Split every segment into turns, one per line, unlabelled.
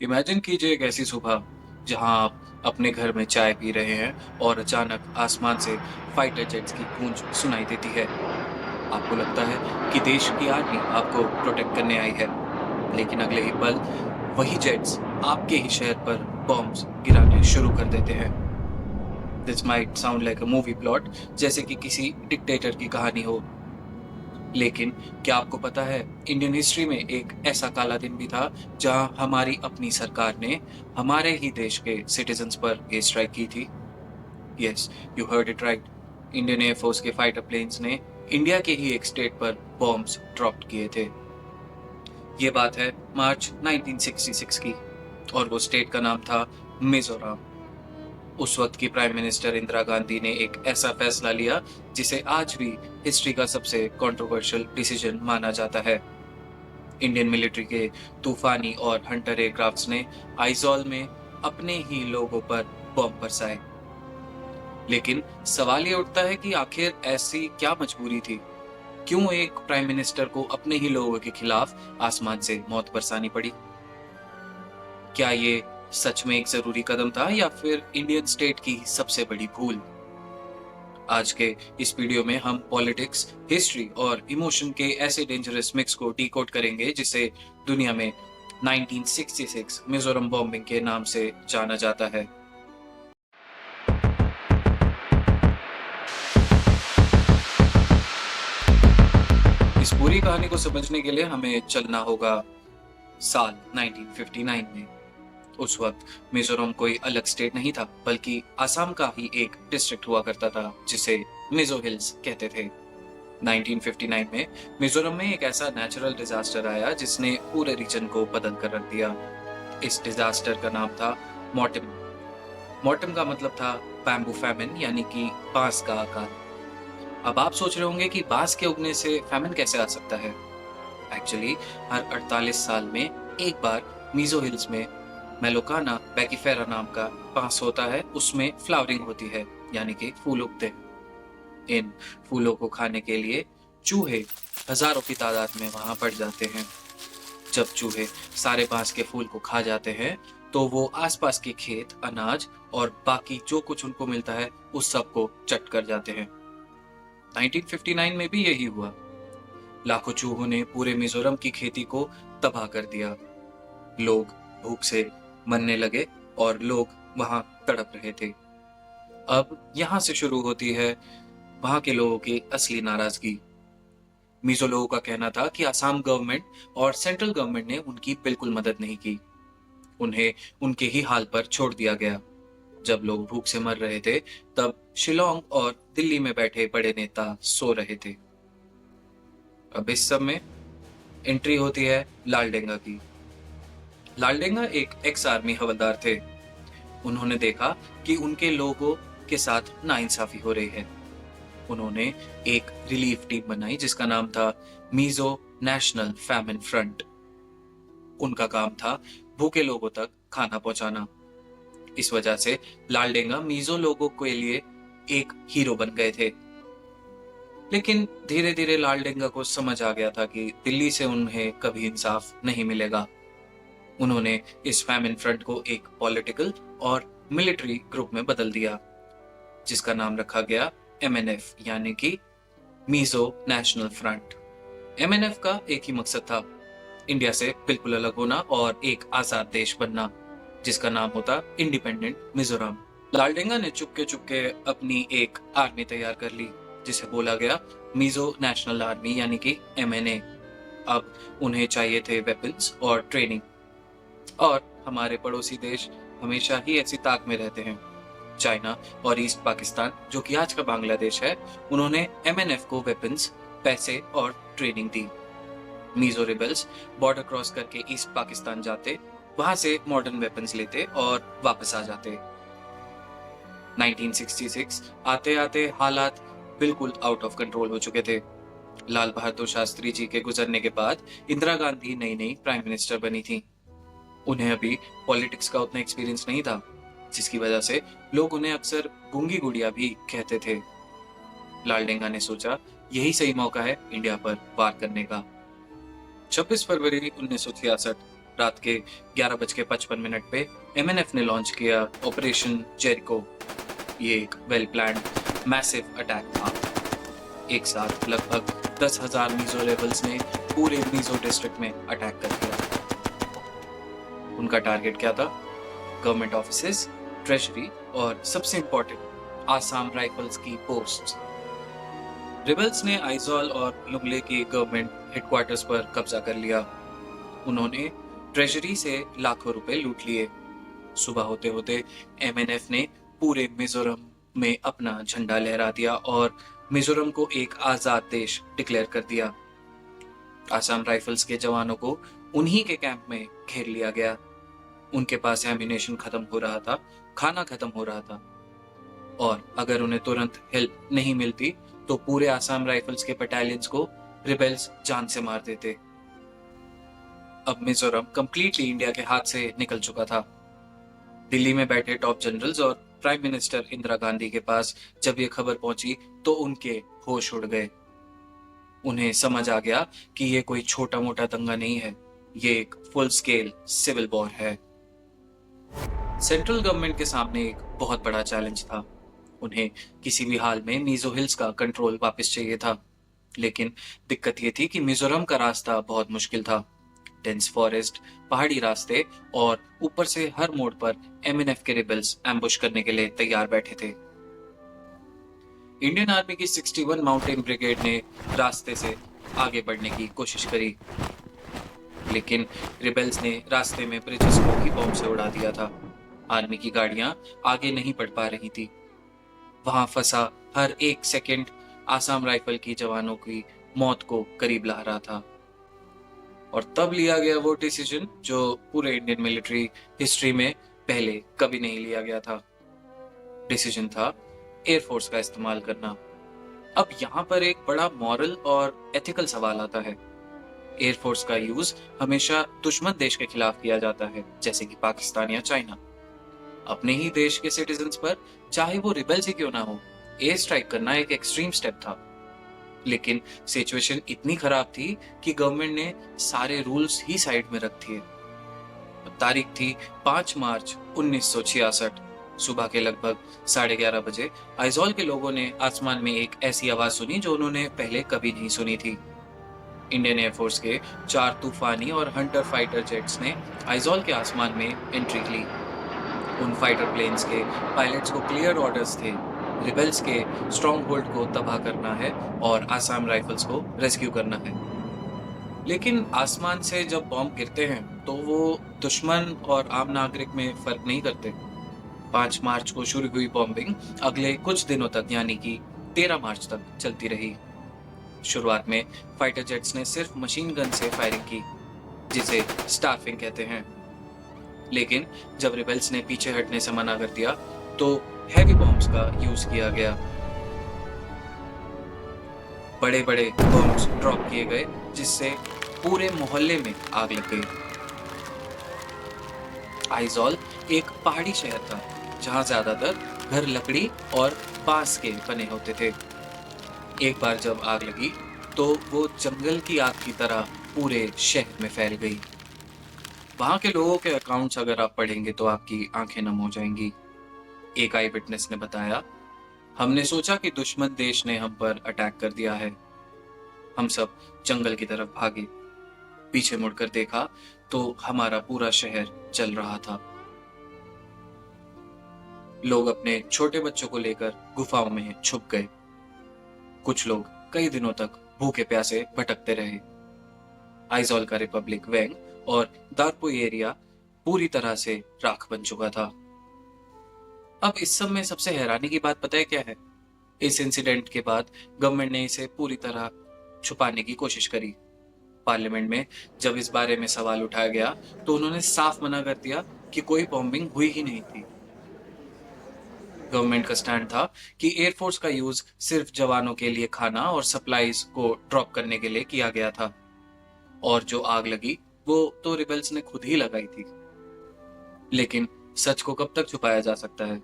Imagine कीजिए एक ऐसी सुबह जहां आप अपने घर में चाय पी रहे हैं और अचानक आसमान से फाइटर जेट्स की गूंज सुनाई देती है। आपको लगता है कि देश की आर्मी आपको प्रोटेक्ट करने आई है, लेकिन अगले ही पल वही जेट्स आपके ही शहर पर बॉम्ब्स गिराने शुरू कर देते हैं। This might sound like a movie plot, जैसे कि किसी डिक्टेटर की कहानी हो। लेकिन क्या आपको पता है, इंडियन हिस्ट्री में एक ऐसा काला दिन भी था जहां हमारी अपनी सरकार ने हमारे ही देश के सिटीजन्स पर एयर स्ट्राइक की थी। Yes, you heard it right. Indian air force के फाइटर प्लेन्स ने इंडिया के ही एक स्टेट पर बॉम्ब्स ड्रॉप किए थे। ये बात है मार्च 1966 की, और वो स्टेट का नाम था मिजोरम। उस वक्त की प्राइम मिनिस्टर इंदिरा गांधी ने एक ऐसा फैसला लिया जिसे आज भी हिस्ट्री का सबसे कंट्रोवर्शियल डिसीजन माना जाता है। इंडियन मिलिट्री के तूफानी और हंटर एयरक्राफ्ट्स ने आइजॉल में अपने ही लोगों पर बॉम्ब बरसाए। लेकिन सवाल ये उठता है कि आखिर ऐसी क्या मजबूरी थी? क्यों एक प्राइम मिनिस्टर को अपने ही लोगों के खिलाफ आसमान से मौत बरसानी पड़ी? क्या ये सच में एक जरूरी कदम था या फिर इंडियन स्टेट की सबसे बड़ी भूल? आज के इस वीडियो में हम पॉलिटिक्स, हिस्ट्री और इमोशन के ऐसे डेंजरस मिक्स को डिकोड करेंगे जिसे दुनिया में 1966 मिजोरम बॉम्बिंग के नाम से जाना जाता है। इस पूरी कहानी को समझने के लिए हमें चलना होगा साल 1959 में। उस वक्त मिजोरम कोई अलग स्टेट नहीं था, बल्कि असम का ही एक डिस्ट्रिक्ट हुआ करता था जिसे मिजो हिल्स कहते थे। 1959 में मिजोरम में एक ऐसा नेचुरल डिजास्टर आया जिसने पूरे रीजन को बदल कर रख दिया। इस डिजास्टर का नाम था मॉटम। मॉटम का मतलब था बैम्बू फैमिन, यानी कि बांस का आकार। अब आप सोच रहे होंगे कि बांस के उगने से फैमिन कैसे आ सकता है। एक्चुअली हर 48 साल में एक बार मिजो हिल्स में मेलोकाना बैकीफेरा नाम का बांस होता है, उसमें फ्लावरिंग होती है, यानी कि फूल उगते हैं। इन फूलों को खाने के लिए चूहे हजारों की तादाद में वहां पड़ जाते हैं। जब चूहे सारे बांस के फूल को खा जाते हैं तो वो आसपास के खेत, अनाज और बाकी जो कुछ उनको मिलता है उस सब को चट कर जाते हैं। 1959 में भी यही हुआ। लाखों चूहों ने पूरे मिजोरम की खेती को तबाह कर दिया। लोग भूख से मरने लगे और लोग वहां तड़प रहे थे। अब यहाँ से शुरू होती है वहां के लोगों की असली नाराजगी। मिजो लोगों का कहना था कि असम गवर्नमेंट और सेंट्रल गवर्नमेंट ने उनकी बिल्कुल मदद नहीं की। उन्हें उनके ही हाल पर छोड़ दिया गया। जब लोग भूख से मर रहे थे, तब शिलोंग और दिल्ली में बैठे बड़े नेता सो रहे थे। अब इस सब में एंट्री होती है लालडेंगा की। लालडेंगा एक एक्स आर्मी हवलदार थे। उन्होंने देखा कि उनके लोगों के साथ नाइंसाफी हो रही है। उन्होंने एक रिलीफ टीम बनाई जिसका नाम था मिजो नेशनल फैमिन फ्रंट। उनका काम था भूखे लोगों तक खाना पहुंचाना। इस वजह से लालडेंगा मिजो लोगों के लिए एक हीरो बन गए थे। लेकिन धीरे धीरे लालडेंगा को समझ आ गया था कि दिल्ली से उन्हें कभी इंसाफ नहीं मिलेगा। उन्होंने इस फैमिन फ्रंट को एक पॉलिटिकल और मिलिट्री ग्रुप में बदल दिया, जिसका नाम रखा गया एमएनएफ, यानी कि मिजो नेशनल फ्रंट। एमएनएफ का एक ही मकसद था, इंडिया से बिल्कुल अलग होना और एक आजाद देश बनना, जिसका नाम होता इंडिपेंडेंट मिजोरम। लालडेंगा ने चुपके चुपके अपनी एक आर्मी तैयार कर ली जिसे बोला गया मिजो नेशनल आर्मी, यानी कि एमएनए। अब उन्हें चाहिए थे वेपन्स और ट्रेनिंग, और हमारे पड़ोसी देश हमेशा ही ऐसी ताक में रहते हैं। चाइना और ईस्ट पाकिस्तान, जो कि आज का बांग्लादेश है, उन्होंने एमएनएफ को वेपन्स, पैसे और ट्रेनिंग दी। मिजो रिबल्स बॉर्डर क्रॉस करके ईस्ट पाकिस्तान जाते, वहां से मॉडर्न वेपन्स लेते और वापस आ जाते। 1966 आते आते हालात बिल्कुल आउट ऑफ कंट्रोल हो चुके थे। लाल बहादुर शास्त्री जी के गुजरने के बाद इंदिरा गांधी नई नई प्राइम मिनिस्टर बनी थी। उन्हें अभी पॉलिटिक्स का उतना एक्सपीरियंस नहीं था, जिसकी वजह से लोग उन्हें अक्सर गूंगी गुड़िया भी कहते थे। लालडेंगा ने सोचा यही सही मौका है इंडिया पर वार करने का। 26 फरवरी 1966 रात के 11:55 पे एमएनएफ ने लॉन्च किया ऑपरेशन जेरिको। ये एक वेल प्लान्ड मैसिव अटैक था। एक साथ लगभग 10,000 मीजो रेबल्स ने पूरे मीजो डिस्ट्रिक्ट में अटैक कर दिया। उनका टारगेट क्या था? गवर्नमेंट ऑफिसेज, ट्रेजरी और सबसे इंपॉर्टेंट आसाम राइफल्स की पोस्ट्स। रिबल्स ने आइजॉल और लुंगले के गवर्नमेंट हेडक्वार्टर्स पर कब्जा कर लिया। उन्होंने ट्रेजरी से लाखों रुपए लूट लिए। सुबह होते होते एमएनएफ ने पूरे मिजोरम में अपना झंडा लहरा दिया और मिजोरम को एक आजाद देश डिक्लेयर कर दिया। आसाम राइफल्स के जवानों को उन्हीं के कैंप में घेर लिया गया। उनके पास एम्यूनेशन खत्म हो रहा था, खाना खत्म हो रहा था, और अगर उन्हें तुरंत हेल्प नहीं मिलती तो पूरे आसाम राइफल्स के बटालियंस को रिबेल्स जान से मार देते। अब मिजोरम कंप्लीटली इंडिया के हाथ से निकल चुका था। दिल्ली में बैठे टॉप जनरल्स और प्राइम मिनिस्टर इंदिरा गांधी के पास जब ये खबर पहुंची तो उनके होश उड़ गए। उन्हें समझ आ गया कि ये कोई छोटा मोटा दंगा नहीं है, ये एक फुल स्केल सिविल वॉर है। सेंट्रल गवर्नमेंट के सामने एक बहुत बड़ा चैलेंज था। उन्हें किसी भी हाल में मिजो हिल्स का कंट्रोल वापस चाहिए था, लेकिन दिक्कत ये थी कि मिजोरम का रास्ता बहुत मुश्किल था। डेंस फॉरेस्ट, पहाड़ी रास्ते और ऊपर से हर मोड़ पर एमएनएफ के रिबल्स एम्बुश करने के लिए तैयार बैठे थे। इंडियन आर्मी की 61 माउंटेन ब्रिगेड ने रास्ते से आगे बढ़ने की कोशिश करी, लेकिन रिबेल्स ने रास्ते में ब्रिजेस को ही बॉम्ब से उड़ा दिया था। आर्मी की गाड़ियां आगे नहीं बढ़ पा रही थी। वहां फंसा हर एक सेकंड आसाम राइफल की जवानों की मौत को करीब ला रहा था। और तब लिया गया वो डिसीजन जो पूरे इंडियन मिलिट्री हिस्ट्री में पहले कभी नहीं लिया गया था। डिसीजन था एयरफोर्स का इस्तेमाल करना। अब यहाँ पर एक बड़ा मॉरल और एथिकल सवाल आता है। एयरफोर्स का यूज हमेशा दुश्मन देश के खिलाफ किया जाता है, जैसे कि पाकिस्तान या चाइना। अपने ही देश के सिटीजन्स पर, चाहे वो रिबेल्स ही क्यों ना हो, एयर स्ट्राइक करना एक एक्सट्रीम स्टेप था। लेकिन सिचुएशन इतनी खराब थी कि गवर्नमेंट ने सारे रूल्स ही साइड में रख दिए। तारीख थी 5 मार्च 1966। सुबह के लगभग 11:30 बजे आइजॉल के लोगों ने आसमान में एक ऐसी आवाज सुनी जो उन्होंने पहले कभी नहीं सुनी थी। इंडियन एयरफोर्स के 4 तूफानी और हंटर फाइटर जेट्स ने आइजॉल के आसमान में एंट्री ली। उन फाइटर प्लेन्स के पायलट्स को क्लियर ऑर्डर्स थे, रिबेल्स के स्ट्रॉन्ग होल्ड को तबाह करना है और आसाम राइफल्स को रेस्क्यू करना है। लेकिन आसमान से जब बॉम्ब गिरते हैं तो वो दुश्मन और आम नागरिक में फर्क नहीं करते। 5 मार्च को शुरू हुई बॉम्बिंग अगले कुछ दिनों तक, यानी कि 13 मार्च तक चलती रही। शुरुआत में फाइटर जेट्स ने सिर्फ मशीन गन से फायरिंग की, जिसे स्टार्फिंग कहते हैं। लेकिन जब रिबेल्स ने पीछे हटने से मना कर दिया तो हैवी बॉम्ब्स का यूज किया गया। बड़े बड़े बॉम्ब्स ड्रॉप किए गए, जिससे पूरे मोहल्ले में आग लग गई। आइजॉल एक पहाड़ी शहर था जहां ज्यादातर घर लकड़ी और बांस के बने होते थे। एक बार जब आग लगी तो वो जंगल की आग की तरह पूरे शहर में फैल गई। वहां के लोगों के अकाउंट्स अगर आप पढ़ेंगे तो आपकी आंखें नम हो जाएंगी। एक आई विटनेस ने बताया, हमने सोचा कि दुश्मन देश ने हम पर अटैक कर दिया है। हम सब जंगल की तरफ भागे। पीछे मुड़कर देखा तो हमारा पूरा शहर जल रहा था। लोग अपने छोटे बच्चों को लेकर गुफाओं में छुप गए। कुछ लोग कई दिनों तक भूखे प्यासे भटकते रहे। आइजॉल का रिपब्लिक वैंग और दारपुई एरिया पूरी तरह से राख बन चुका था। अब इस सब में सबसे हैरानी की बात पता है क्या है? इस इंसिडेंट के बाद गवर्नमेंट ने इसे पूरी तरह छुपाने की कोशिश करी। पार्लियामेंट में जब इस बारे में सवाल उठाया गया तो उन्होंने साफ मना कर दिया कि कोई बॉम्बिंग हुई ही नहीं थी। गवर्नमेंट का स्टैंड था कि एयरफोर्स का यूज सिर्फ जवानों के लिए खाना और सप्लाईज को ड्रॉप करने के लिए किया गया था, और जो आग लगी वो तो रिबेल्स ने खुद ही लगाई थी। लेकिन सच को कब तक छुपाया जा सकता है?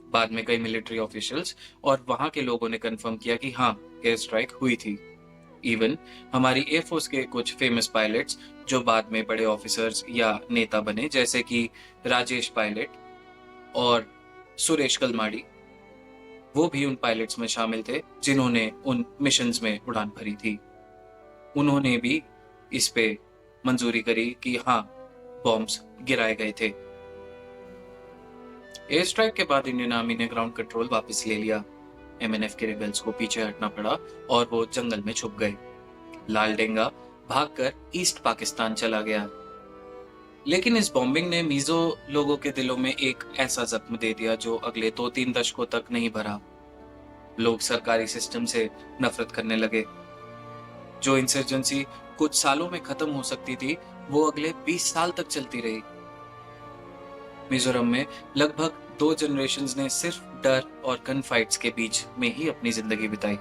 बाद में कई मिलिट्री ऑफिशियल्स और वहां के लोगों ने कंफर्म किया कि हाँ, एयर स्ट्राइक हुई थी। इवन हमारी एयरफोर्स के कुछ फेमस पायलट्स जो बाद में बड़े ऑफिसर्स या नेता बने, जैसे कि राजेश पायलट और सुरेश कलमाड़ी, वो भी उन पायलट्स में शामिल थे जिन्होंने उन मिशंस में उड़ान भरी थी। उन्होंने भी इस पे मंजूरी करी कि हाँ, बॉम्ब्स गिराए गए थे। एयर स्ट्राइक के बाद इंडियन आर्मी ने ग्राउंड कंट्रोल वापस ले लिया। एमएनएफ के रिबेल्स को पीछे हटना पड़ा और वो जंगल में छुप गए। लाल डेंगा भागकर ईस्ट पाकिस्तान चला गया। लेकिन इस बॉम्बिंग ने मिजो लोगों के दिलों में एक ऐसा जख्म दे दिया जो अगले 2-3 दशकों तक नहीं भरा। लोग सरकारी सिस्टम से नफरत करने लगे। जो इंसर्जेंसी कुछ सालों में खत्म हो सकती थी, वो अगले 20 साल तक चलती रही। मिजोरम में लगभग 2 जनरेशन्स ने सिर्फ डर और गन फाइट्स के बीच में ही अपनी जिंदगी बिताई।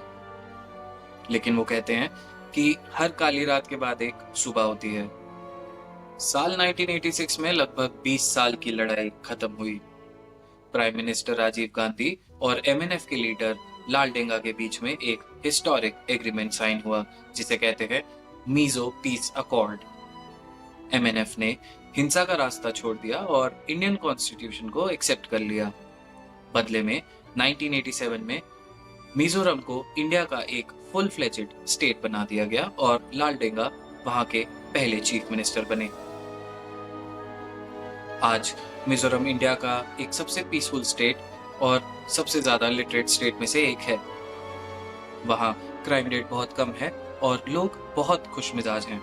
लेकिन वो कहते हैं कि हर काली रात के बाद एक सुबह होती है। साल 1986 में लगभग 20 साल की लड़ाई खत्म हुई। प्राइम मिनिस्टर राजीव गांधी और एमएनएफ के लीडर लाल डेंगा के बीच में एक हिस्टोरिक एग्रीमेंट साइन हुआ, जिसे कहते हैं मीजो पीस अकॉर्ड। एमएनएफ ने हिंसा का रास्ता छोड़ दिया और इंडियन कॉन्स्टिट्यूशन को एक्सेप्ट कर लिया। बदले में 1987 में मिजोरम को इंडिया का एक फुल फ्लेजेड स्टेट बना दिया गया और लाल डेंगा वहां के पहले चीफ मिनिस्टर बने। आज मिजोरम इंडिया का एक सबसे पीसफुल स्टेट और सबसे ज्यादा लिटरेट स्टेट में से एक है। वहाँ क्राइम रेट बहुत कम है और लोग बहुत खुशमिजाज हैं।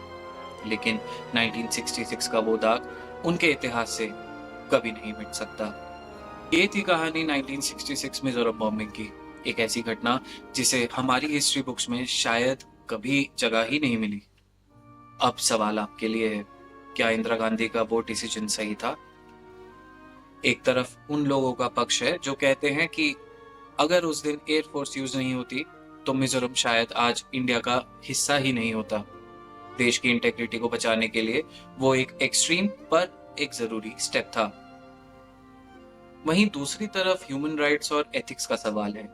लेकिन 1966 का वो दाग उनके इतिहास से कभी नहीं मिट सकता। ये थी कहानी 1966 मिजोरम बॉम्बिंग की, एक ऐसी घटना जिसे हमारी हिस्ट्री बुक्स में शायद कभी जगह ही नहीं मिली। अब सवाल आपके लिए है, क्या इंदिरा गांधी का वो डिसीजन सही था? एक तरफ उन लोगों का पक्ष है जो कहते हैं कि अगर उस दिन एयरफोर्स यूज नहीं होती तो मिजोरम शायद आज इंडिया का हिस्सा ही नहीं होता। देश की इंटेग्रिटी को बचाने के लिए वो एक एक्सट्रीम पर एक जरूरी स्टेप था। वहीं दूसरी तरफ ह्यूमन राइट्स और एथिक्स का सवाल है।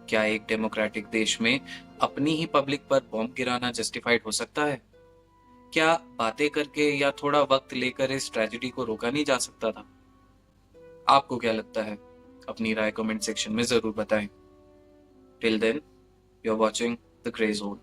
क्या एक डेमोक्रेटिक देश में अपनी ही पब्लिक पर बॉम्ब गिराना जस्टिफाइड हो सकता है? क्या बातें करके या थोड़ा वक्त लेकर इस ट्रेजेडी को रोका नहीं जा सकता था? आपको क्या लगता है? अपनी राय कमेंट सेक्शन में जरूर बताएं। Till then, you are watching the grey zone.